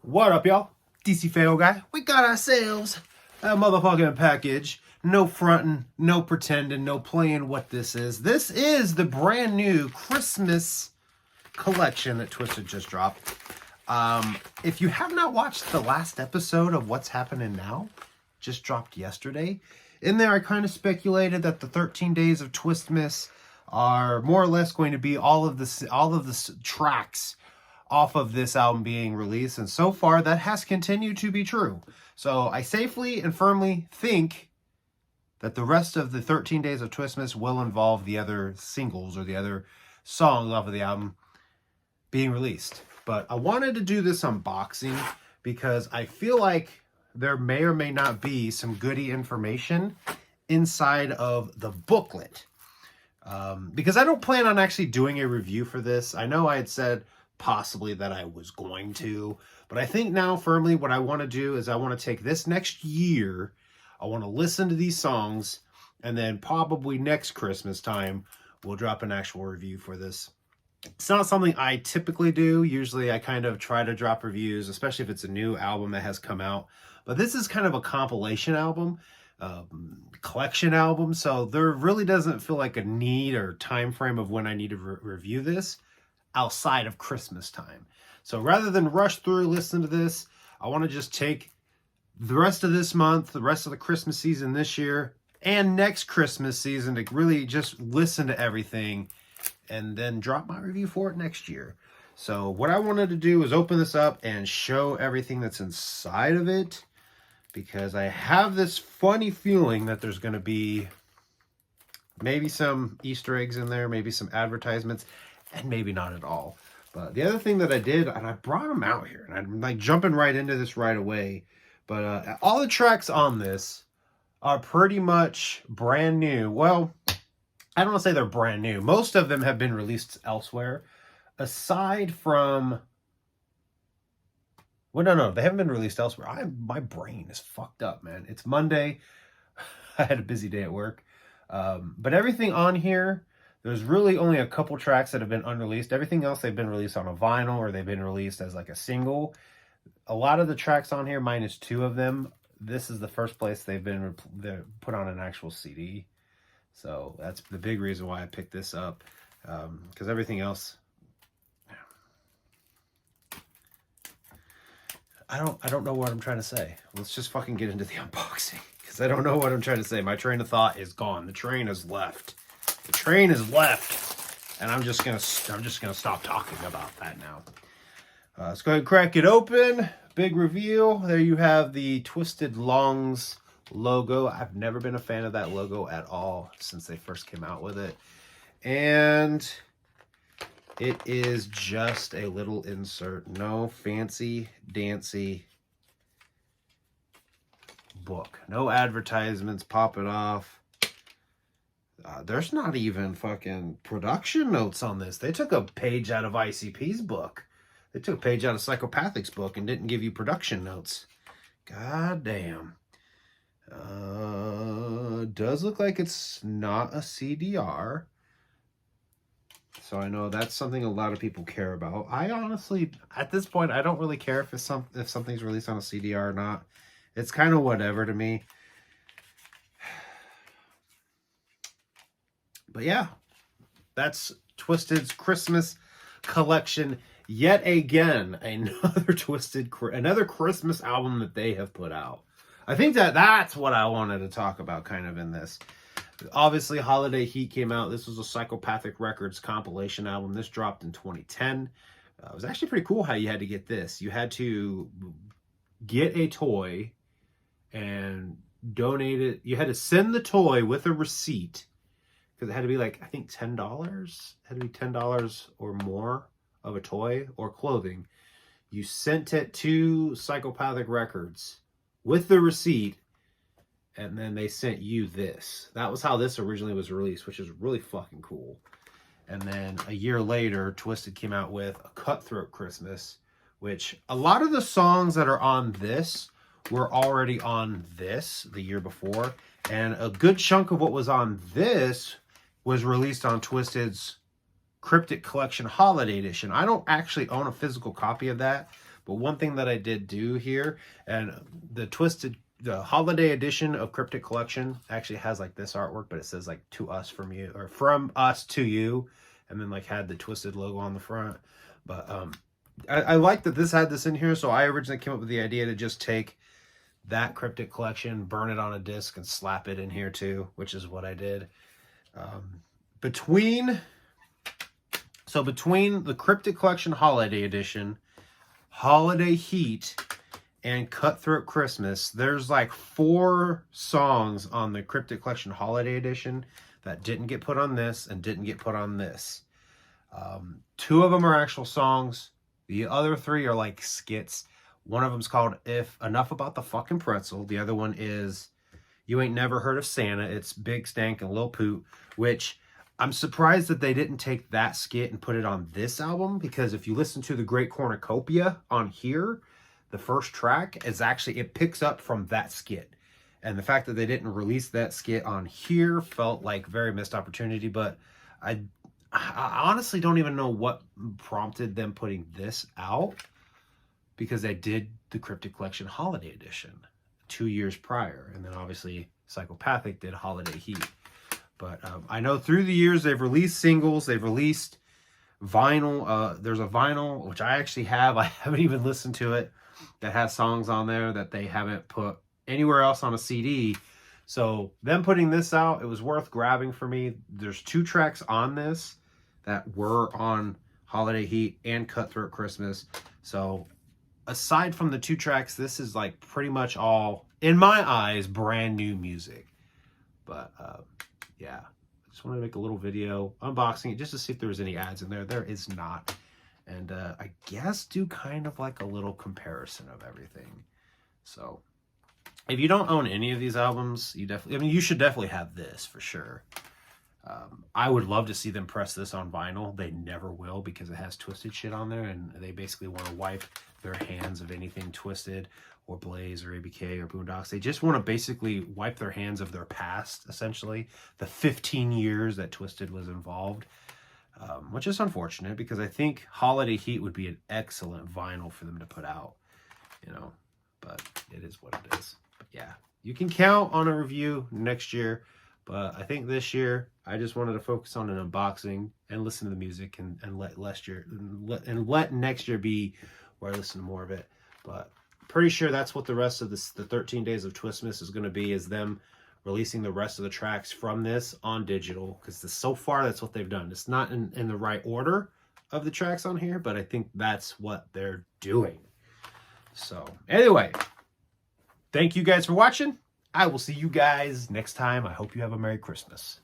What up, y'all? DCFAYGOGUY. We got ourselves a motherfucking package. No fronting, no pretending, no playing what this is. This is the brand new Christmas collection that Twiztid just dropped. If you have not watched the last episode of What's Happening Now, just dropped yesterday, in there I kind of speculated that the 13 days of Twistmas are more or less going to be all of the tracks off of this album being released, and so far that has continued to be true. So I safely and firmly think that the rest of the 13 days of Twistmas will involve the other singles or the other songs off of the album being released. But I wanted to do this unboxing because I feel like there may or may not be some goody information inside of the booklet. Because I don't plan on actually doing a review for this. I know I had said possibly that I was going to, but I think now firmly what I want to do is I want to take this next year, I want to listen to these songs, and then probably next Christmas time we'll drop an actual review for this. It's not something I typically do. Usually I kind of try to drop reviews, especially if it's a new album that has come out, but this is kind of a compilation album, collection album, so there really doesn't feel like a need or time frame of when I need to review this outside of Christmas time. So rather than rush through, listen to this, I want to just take the rest of this month, the rest of the Christmas season this year, and next Christmas season to really just listen to everything and then drop my review for it next year. So what I wanted to do is open this up and show everything that's inside of it, because I have this funny feeling that there's going to be maybe some Easter eggs in there, maybe some advertisements, and maybe not at all. But the other thing that I did, and I brought them out here, and I'm like jumping right into this right away, but all the tracks on this are pretty much brand new. Well, I don't want to say they're brand new. Most of them have been released elsewhere, aside from... Well, no, they haven't been released elsewhere. My brain is fucked up, man. It's Monday. I had a busy day at work. But everything on here, there's really only a couple tracks that have been unreleased. Everything else, they've been released on a vinyl or they've been released as like a single. A lot of the tracks on here, minus two of them, this is the first place they've been put on an actual CD. So that's the big reason why I picked this up. Because everything else... I don't know what I'm trying to say. Let's just fucking get into the unboxing, because I don't know what I'm trying to say. My train of thought is gone. The train has left. The train has left, and I'm just gonna stop talking about that now. Let's go ahead and crack it open. Big reveal. There you have the Twiztid Longs logo. I've never been a fan of that logo at all since they first came out with it, and it is just a little insert. No fancy dancy book. No advertisements popping off. There's not even fucking production notes on this. They took a page out of ICP's book. They took a page out of Psychopathic's book and didn't give you production notes. God damn. Does look like it's not a CDR. So I know that's something a lot of people care about. I honestly, at this point, I don't really care if something's released on a CDR or not. It's kind of whatever to me. But yeah, that's Twiztid's Christmas collection. Yet again, another Christmas album that they have put out. I think that's what I wanted to talk about kind of in this. Obviously, Holiday Heat came out. This was a Psychopathic Records compilation album. This dropped in 2010. It was actually pretty cool how you had to get this. You had to get a toy and donate it. You had to send the toy with a receipt, because it had to be like, I think $10. It had to be $10 or more of a toy or clothing. You sent it to Psychopathic Records with the receipt, and then they sent you this. That was how this originally was released, which is really fucking cool. And then a year later, Twiztid came out with a Cutthroat Christmas, which a lot of the songs that are on this were already on this the year before. And a good chunk of what was on this was released on Twiztid's Cryptic Collection Holiday Edition. I don't actually own a physical copy of that, But one thing that I did do here, and the Twiztid, the holiday edition of Cryptic Collection actually has like this artwork, but it says like "to us from you" or "from us to you," and then like had the Twiztid logo on the front. But I like that this had this in here, so I originally came up with the idea to just take that Cryptic Collection, burn it on a disc, and slap it in here too, which is what I did. Between the Cryptic Collection Holiday Edition, Holiday Heat, and Cutthroat Christmas, there's like 4 songs on the Cryptic Collection Holiday Edition that didn't get put on this and didn't get put on this. 2 of them are actual songs. The other 3 are like skits. One of them's called Enough About the Fucking Pretzel. The other one is You Ain't Never Heard of Santa. It's Big Stank and Lil Poot, which I'm surprised that they didn't take that skit and put it on this album, because if you listen to the Great Cornucopia on here, the first track is actually, it picks up from that skit. And the fact that they didn't release that skit on here felt like very missed opportunity, but I honestly don't even know what prompted them putting this out, because they did the Cryptic Collection Holiday Edition 2 years prior. And then obviously Psychopathic did Holiday Heat. But I know through the years they've released singles, they've released vinyl. There's a vinyl, which I actually have. I haven't even listened to it, that has songs on there that they haven't put anywhere else on a CD. So them putting this out, it was worth grabbing for me. There's 2 tracks on this that were on Holiday Heat and Cutthroat Christmas. So aside from the 2 tracks, this is like pretty much all, in my eyes, brand new music. But yeah, I just wanted to make a little video unboxing it just to see if there was any ads in there. There is not. And I guess do kind of like a little comparison of everything. So if you don't own any of these albums, you should definitely have this for sure. I would love to see them press this on vinyl. They never will, because it has Twiztid shit on there, and they basically want to wipe their hands of anything Twiztid or Blaze or ABK or Boondocks. They just want to basically wipe their hands of their past, essentially, the 15 years that Twiztid was involved, which is unfortunate, because I think Holiday Heat would be an excellent vinyl for them to put out, you know, but it is what it is. But yeah, you can count on a review next year. But I think this year, I just wanted to focus on an unboxing and listen to the music, and let next year be where I listen to more of it. But pretty sure that's what the rest of this, the 13 Days of Twistmas is going to be, is them releasing the rest of the tracks from this on digital. Because so far, that's what they've done. It's not in the right order of the tracks on here, but I think that's what they're doing. So anyway, thank you guys for watching. I will see you guys next time. I hope you have a Merry Christmas.